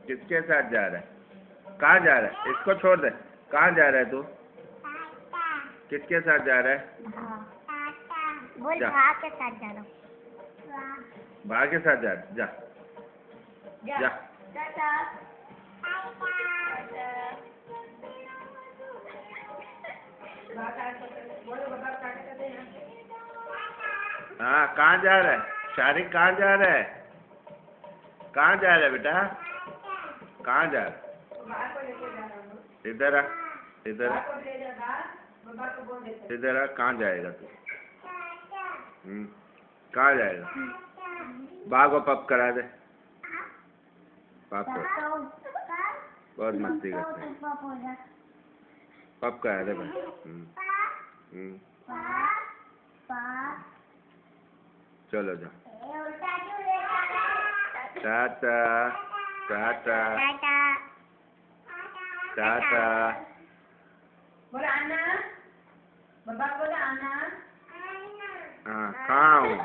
किसके साथ जा रहा है? कहाँ जा रहा है? इसको छोड़ दे। कहाँ जा रहा है तू? किसके साथ जा रहा है? बोल भा के साथ जा रहा हूँ। भा के साथ जा रहा है? जा जा। हाँ, कहाँ जा रहा है? शारिक कहाँ जा रहा है? कहाँ जा रहा है बेटा? कहाँ जा रहा है? इधर आ, इधर आ, इधर आ। कहाँ जाएगा तू? कहाँ जाएगा? बा को पप करा दे। पाप को बहुत मस्ती करते हैं। पप करा दे बस। चलो जाओ। टाटा टाटा टाटा। बोला आना, बाबा बोला आना। हाँ, कहाँ हूँ?